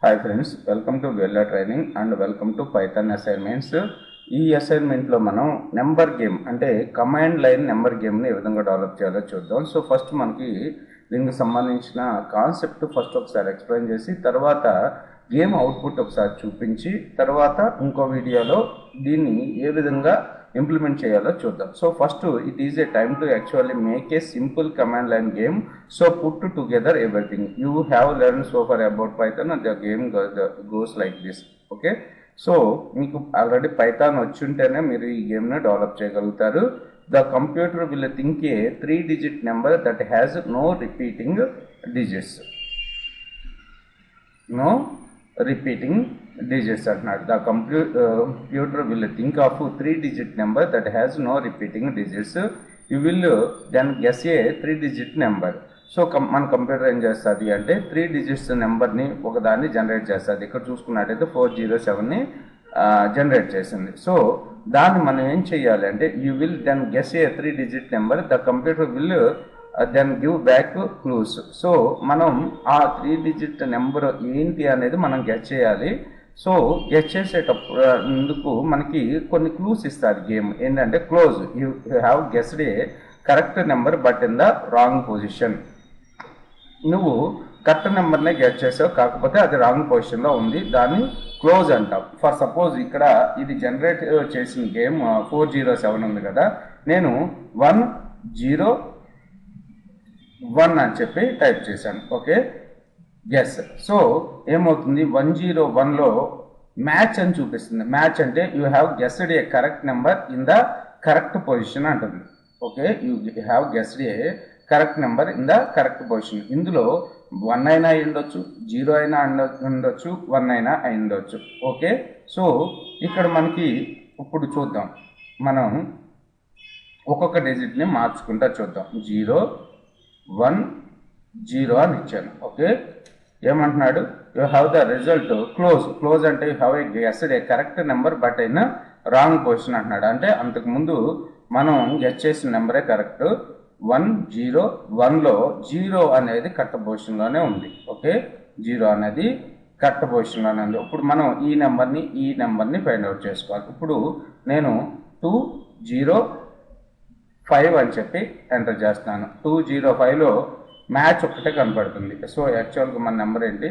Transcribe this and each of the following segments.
Hi friends, welcome to VLR Training and welcome to Python assignments. ఈ assignment లో మనం number game అంటే command line number game ని ఏ విధంగా డెవలప్ చేయాలో చూద్దాం. సో ఫస్ట్ మనకి దీనికి సంబంధించిన కాన్సెప్ట్ ఫస్ట్ ఒకసారి ఎక్స్ప్లెయిన్ చేసి తర్వాత గేమ్ అవుట్పుట్ ఒకసారి చూపించి తర్వాత ఇంకో వీడియోలో దీన్ని ఏ విధంగా ఇంప్లిమెంట్ చేయాలో చూద్దాం. So first it is a time to actually make a simple command line game. So put together everything you have learn so far about Python and the game goes like this. Okay, so మీకు already Python వచ్చుంటేనే మీరు ఈ గేమ్ని develop చేయగలుగుతారు. The computer will think a 3-digit number that has no repeating digits. No repeating digits అంటున్నాడు. The computer will think of 3-digit number that has no repeating digits. You will then guess a 3-digit number. So మన computer ఏం చేస్తుంది అంటే 3 digits నెంబర్ని ఒకదాన్ని generate చేస్తుంది. ఇక్కడ చూసుకున్నట్టయితే 407ని జనరేట్ చేసింది. సో దాన్ని మనం ఏం చేయాలి అంటే you will then guess a 3-digit number. The computer will then give back clues. So మనం ఆ 3-digit నెంబర్ ఏంటి అనేది మనం గెస్ చేయాలి. సో గెస్ చేసేటప్పుడు అందుకు మనకి కొన్ని క్లూస్ ఇస్తారు గేమ్. ఏంటంటే close, you have guessed a correct number but in the wrong position. నువ్వు కరెక్ట్ నెంబర్నే గెస్ చేసావు, కాకపోతే అది రాంగ్ పొజిషన్లో ఉంది, దాన్ని క్లోజ్ అంటాం. ఫర్ సపోజ్ ఇక్కడ ఇది జనరేట్ చేసిన గేమ్ 407 ఉంది కదా, నేను 101 అని చెప్పి టైప్ చేశాను. Okay, yes. సో ఏమవుతుంది, 101లో మ్యాచ్ అని చూపిస్తుంది. మ్యాచ్ అంటే you have guessed a correct number in the correct position అంటుంది. Okay, you have guessed a correct number in the correct position. ఇందులో 1 అయినా ఉండొచ్చు, 0 అయినా ఉండొచ్చు, 1 అయినా ఉండొచ్చు. ఓకే, సో ఇక్కడ మనకి ఇప్పుడు చూద్దాం, మనం ఒక్కొక్క డిజిట్ని మార్చుకుంటా చూద్దాం. 0 1 0 అని ఇచ్చాను. ఓకే, ఏమంటున్నాడు, you have the result close. Close అంటే you have a guessed a correct number but in wrong position అంటున్నాడు. అంటే అంతకుముందు మనం గెస్ చేసిన నెంబరే కరెక్ట్. 101లో 0 అనేది కరెక్ట్ పొజిషన్లోనే ఉంది. ఓకే, 0 అనేది కరెక్ట్ పొజిషన్లోనే ఉంది. ఇప్పుడు మనం ఈ నెంబర్ని ఫైండ్ అవుట్ చేసుకోవాలి. ఇప్పుడు నేను 205 అని చెప్పి ఎంటర్ చేస్తున్నాను. 205లో మ్యాచ్ ఒక్కటే కనపడుతుంది. సో యాక్చువల్గా మన నెంబర్ ఏంటి,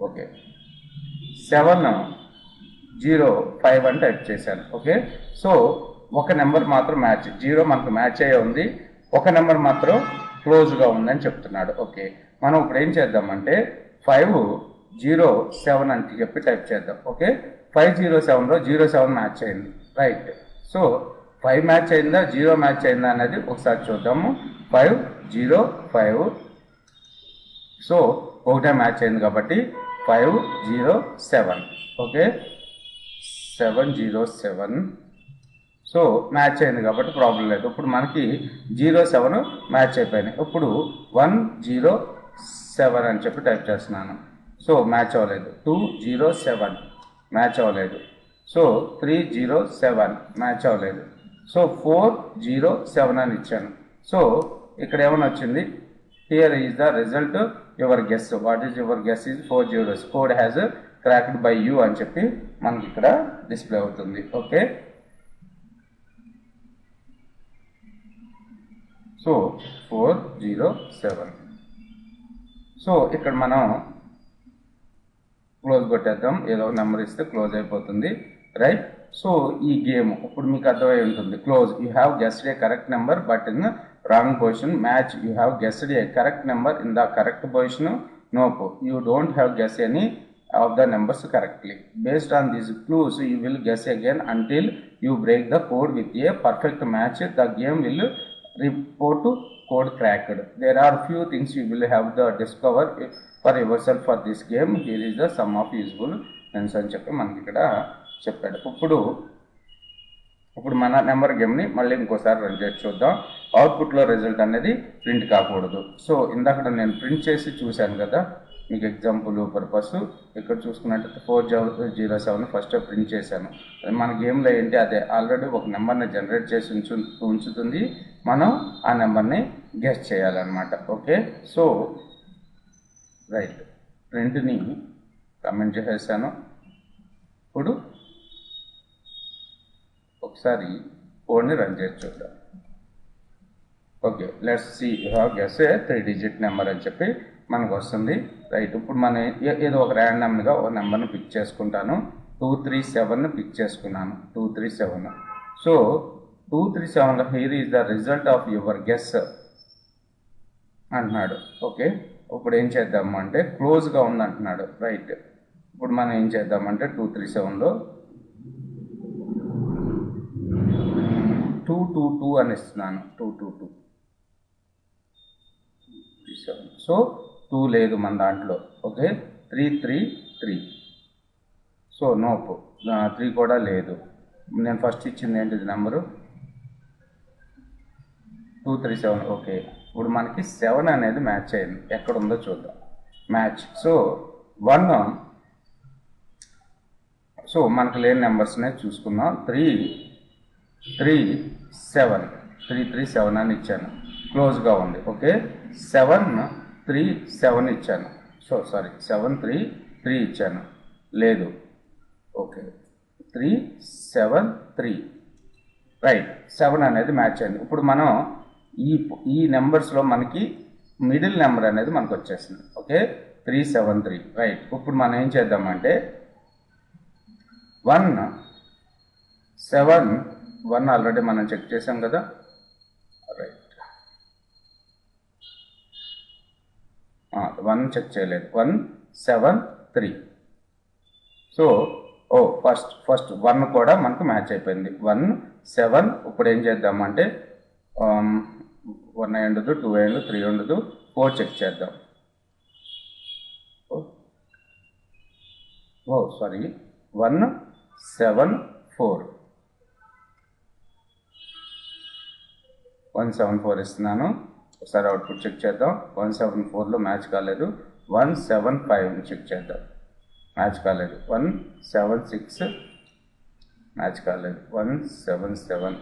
ఓకే 705 అని టైప్ చేశాను. ఓకే, సో ఒక నెంబర్ మాత్రం మ్యాచ్, 0 మనకు మ్యాచ్ అయ్యే ఉంది, ఒక నెంబర్ మాత్రం క్లోజ్గా ఉందని చెప్తున్నాడు. ఓకే, మనం ఇప్పుడు ఏం చేద్దామంటే 507 అని చెప్పి టైప్ చేద్దాం. ఓకే, 507లో 07 మ్యాచ్ అయింది. రైట్, సో 5 మ్యాచ్ అయిందా 0 మ్యాచ్ అయిందా అనేది ఒకసారి చూద్దాము. 505, సో ఒకటే మ్యాచ్ అయింది కాబట్టి 507. ఓకే, 707, సో మ్యాచ్ అయింది కాబట్టి ప్రాబ్లం లేదు. ఇప్పుడు మనకి 07 మ్యాచ్ అయిపోయినాయి. ఇప్పుడు 107 అని చెప్పి టైప్ చేస్తున్నాను. సో మ్యాచ్ అవ్వలేదు. 207 మ్యాచ్ అవ్వలేదు. సో 307 మ్యాచ్ అవ్వలేదు. సో 407 అని ఇచ్చాను. సో ఇక్కడ ఏమైనా వచ్చింది, here is the result your guess. What is your guess is 4 code has cracked by you అని చెప్పి మనకి ఇక్కడ డిస్ప్లే అవుతుంది. Okay, so 407. సో ఇక్కడ మనం క్లోజ్ కొట్టేద్దాం, ఏదో నెంబర్ ఇస్తే క్లోజ్ అయిపోతుంది. రైట్, సో ఈ గేమ్ ఇప్పుడు మీకు అర్థమై ఉంటుంది. Close, you have guessed a correct number but in wrong position. Match, you have guessed a correct number in the correct position. నోప్, you don't have guess any of the numbers correctly. Based on these clues, you will guess again until you break the code with a perfect match. The game will report code cracked. There are few things you will have to discover for yourself for this game. Here is the sum of useful things అని చెప్పి మనకి ఇక్కడ చెప్పాడు. ఇప్పుడు మన number గేమ్ని మళ్ళీ ఇంకోసారి రన్ చేసి చూద్దాం. అవుట్పుట్లో రిజల్ట్ అనేది ప్రింట్ కాకూడదు. సో ఇందాక నేను ప్రింట్ చేసి చూశాను కదా, మీకు ఎగ్జాంపుల్ పర్పస్. ఇక్కడ చూసుకున్నట్టయితే 407 ఫస్ట్ ప్రింట్ చేశాను. మన గేమ్లో ఏంటి, అదే ఆల్రెడీ ఒక నెంబర్ని జనరేట్ చేసి ఉంచుతుంది, మనం ఆ నెంబర్ని గెస్ చేయాలన్నమాట. ఓకే, సో రైట్, ప్రింట్ని కమెంట్ చేసేసాను. ఇప్పుడు ఒకసారి కోడ్ని రన్ చేసి చూద్దాం. Okay, let's see you have guess a 3-digit number అని చెప్పి మనకు వస్తుంది. రైట్, ఇప్పుడు మనం ఏదో ఒక ర్యాండమ్గా ఒక నెంబర్ని పిక్ చేసుకుంటాను. 237ని పిక్ చేసుకున్నాను. 237. సో 237లో here is the result of your guess అంటున్నాడు. ఓకే, ఇప్పుడు ఏం చేద్దాము అంటే క్లోజ్గా ఉంది అంటున్నాడు. రైట్, ఇప్పుడు మనం ఏం చేద్దామంటే 237లో 222 అని ఇస్తున్నాను. 222. సో 2 లేదు మన దాంట్లో. ఓకే, 333. సో నోపు 3 కూడా లేదు. నేను ఫస్ట్ ఇచ్చింది ఏంటిది నెంబరు 237. ఓకే, ఇప్పుడు మనకి 7 అనేది మ్యాచ్ అయింది. ఎక్కడ ఉందో చూద్దాం మ్యాచ్. సో 1, సో మనకు లేని నెంబర్స్నే చూసుకుందాం. 337 అని ఇచ్చాను, క్లోజ్గా ఉంది. ఓకే, 737 ఇచ్చాను. సో సారీ 733 ఇచ్చాను, లేదు. ఓకే, 373. రైట్, 7 అనేది మ్యాచ్ అయింది. ఇప్పుడు మనం ఈ నెంబర్స్లో మనకి మిడిల్ నెంబర్ అనేది మనకు వచ్చేసింది. ఓకే, 373. రైట్, ఇప్పుడు మనం ఏం చేద్దామంటే 1 ఆల్రెడీ మనం చెక్ చేసాం కదా. రైట్, 1 చెక్ చేయలేదు. 173. సో ఫస్ట్ 1 కూడా మనకు మ్యాచ్ అయిపోయింది. 1 7. ఇప్పుడు ఏం చేద్దామంటే 1 ఉండదు, 2 ఉండదు, 3 ఉండదు, 4 చెక్ చేద్దాం. సారీ 174. 174 ఇస్తున్నాను. ఒకసారి అవుట్పుట్ చెక్ చేద్దాం. 174లో మ్యాచ్ కాలేదు. 175 చెక్ చేద్దాం, మ్యాచ్ కాలేదు. 176 మ్యాచ్ కాలేదు. 177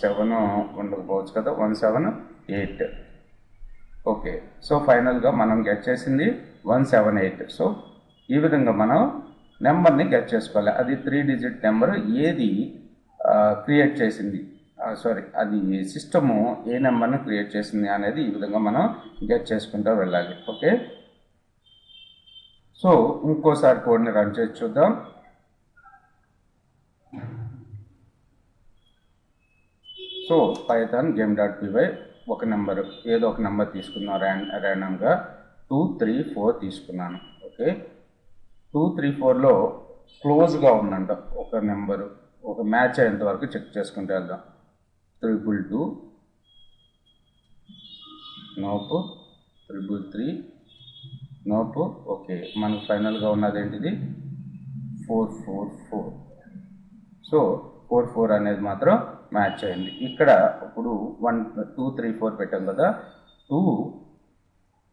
7 ఉండకపోవచ్చు కదా. 178. ఓకే, సో ఫైనల్గా మనం గెట్ చేసింది 178. సో ఈ విధంగా మనం నెంబర్ని గెట్ చేసుకోవాలి. అది 3-digit నెంబర్ ఏది క్రియేట్ చేసింది, సారీ అది సిస్టము ఏ నెంబర్ని క్రియేట్ చేసింది అనేది ఈ విధంగా మనం గెట్ చేసుకుంటూ వెళ్ళాలి. ఓకే, సో ఇంకోసారి కోడ్ని రన్ చేసి చూద్దాం. సో పైథాన్ game.py ఒక నెంబర్, ఏదో ఒక నెంబర్ తీసుకున్నాను ర్యాండమ్గా. 234 తీసుకున్నాను. ఓకే, 234లో క్లోజ్గా ఉందంట ఒక నెంబరు. ఒక మ్యాచ్ అయ్యేంత వరకు చెక్ చేసుకుంటూ వెళ్దాం. 222 నోపు, 333 నోపు. ఓకే, మనకు ఫైనల్గా ఉన్నది ఏంటిది 444. సో 44 అనేది మాత్రం మ్యాచ్ అయింది. ఇక్కడ ఇప్పుడు 1 2 3 4 పెట్టాం కదా. 2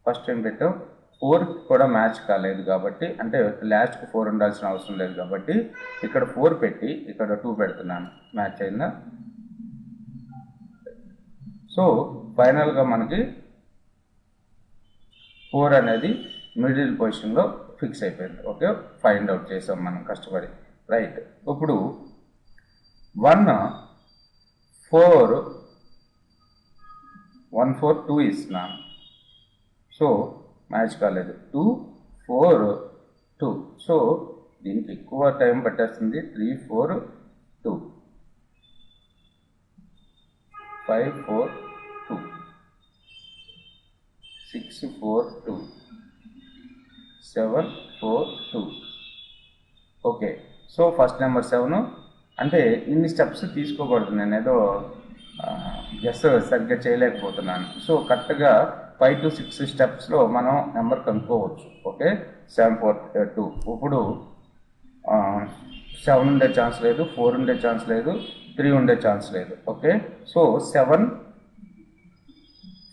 ఫస్ట్ టైం పెట్టాం, 4 కూడా మ్యాచ్ కాలేదు కాబట్టి, అంటే లాస్ట్కి 4 ఉండాల్సిన అవసరం లేదు కాబట్టి ఇక్కడ 4 పెట్టి ఇక్కడ 2 పెడుతున్నాను. మ్యాచ్ అయిందా? సో ఫైనల్గా మనకి 4 అనేది మిడిల్ పొజిషన్లో ఫిక్స్ అయిపోయింది. ఓకే, ఫైండ్ అవుట్ చేసాం మనం కష్టపడి. రైట్, ఇప్పుడు 142 ఇస్తున్నాను. సో మ్యాచ్ కాలేదు. 242. సో దీనికి ఎక్కువ టైం పట్టేస్తుంది. 342 542 642 742. Okay, so first number 7. అంటే ఇన్ని స్టెప్స్ తీసుకోకూడదు, నేను ఏదో జస్ట్ సరిగ్గా చేయలేకపోతున్నాను. సో కరెక్ట్గా 5 to 6 స్టెప్స్లో మనం నెంబర్ కనుక్కోవచ్చు. ఓకే, 742. ఇప్పుడు 7 ఉండే ఛాన్స్ లేదు, 4 ఉండే ఛాన్స్ లేదు, 3 ఉండే ఛాన్స్ లేదు. ఓకే, సో 7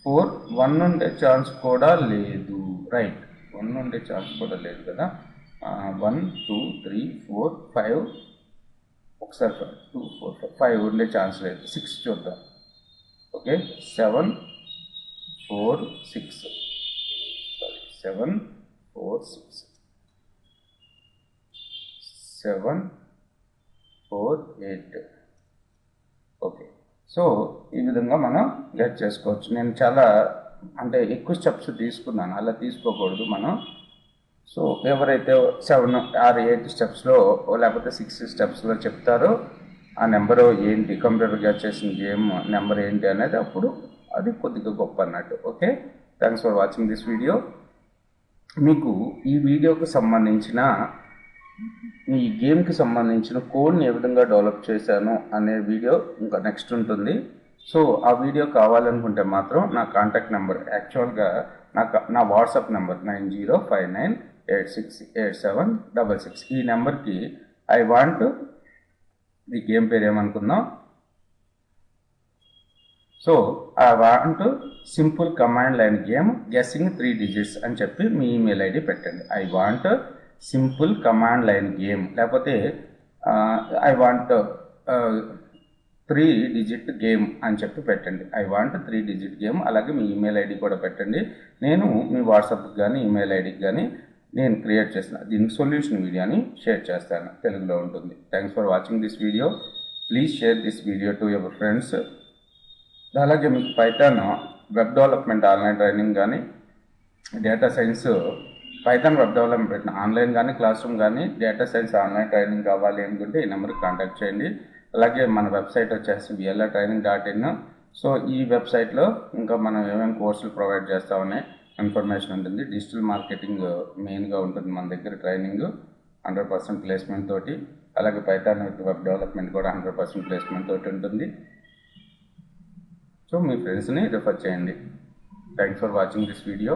4 1 ఉండే ఛాన్స్ కూడా లేదు. రైట్, 1 ఉండే ఛాన్స్ కూడా లేదు కదా. 1 2 3 4 5 ఒకసారి 2 4 5 ఉండే ఛాన్స్ లేదు. 6 చూద్దాం. Okay, 7 4 6 sorry 7 4 6. 8748. ఓకే, సో ఈ విధంగా మనం గెట్ చేసుకోవచ్చు. నేను చాలా అంటే ఎక్కువ స్టెప్స్ తీసుకున్నాను, అలా తీసుకోకూడదు మనం. సో ఎవరైతే 7 or 8 స్టెప్స్లో లేకపోతే 6 స్టెప్స్లో చెప్తారో ఆ నెంబరు ఏంటి, కంప్యూటర్గా చేసిన గేమ్ నెంబర్ ఏంటి అనేది అప్పుడు అది కొద్దిగా గొప్ప అన్నట్టు. Okay, thanks for watching this video. మీకు ఈ వీడియోకి సంబంధించిన ఈ గేమ్కి సంబంధించిన కోడ్ని ఏ విధంగా డెవలప్ చేశాను అనే వీడియో ఇంకా నెక్స్ట్ ఉంటుంది. సో ఆ వీడియో కావాలనుకుంటే మాత్రం నా కాంటాక్ట్ నెంబర్, యాక్చువల్గా నా వాట్సాప్ నెంబర్ 9059868766, ఈ నెంబర్కి ఐ వాంట్ ఈ గేమ్ పేరు ఏమనుకుందాం, so I want simple command line game guessing 3 digits అని చెప్పి మీ ఈమెయిల్ ఐడి పెట్టండి. I want simple command line game, లేకపోతే ఐ వాంట్ 3 digit గేమ్ అని చెప్పి పెట్టండి. I want 3 digit game. అలాగే మీ ఈమెయిల్ ఐడి కూడా పెట్టండి. నేను మీ వాట్సాప్కి కానీ ఈమెయిల్ ఐడికి కానీ నేను క్రియేట్ చేసిన దీనికి సొల్యూషన్ వీడియోని షేర్ చేస్తాను, తెలుగులో ఉంటుంది. Thanks for watching this video. Please share this video to your friends. అలాగే మీకు Python web development online training కానీ, data science Python web development online కానీ క్లాస్ రూమ్ కానీ, డేటా సైన్స్ ఆన్లైన్ ట్రైనింగ్ కావాలి అనుకుంటే ఈ నెంబర్కి కాంటాక్ట్ చేయండి. అలాగే మన వెబ్సైట్ వచ్చేసి VLR Training.in. సో ఈ వెబ్సైట్లో ఇంకా మనం ఏమేమి కోర్సులు ప్రొవైడ్ చేస్తామనే ఇన్ఫర్మేషన్ ఉంటుంది. డిజిటల్ మార్కెటింగ్ మెయిన్గా ఉంటుంది మన దగ్గర ట్రైనింగ్, 100% ప్లేస్మెంట్ తోటి. అలాగే పైథాన్ వెబ్ డెవలప్మెంట్ కూడా 100% ప్లేస్మెంట్ తోటి ఉంటుంది. సో మీ ఫ్రెండ్స్ని రిఫర్ చేయండి. Thanks for watching this video.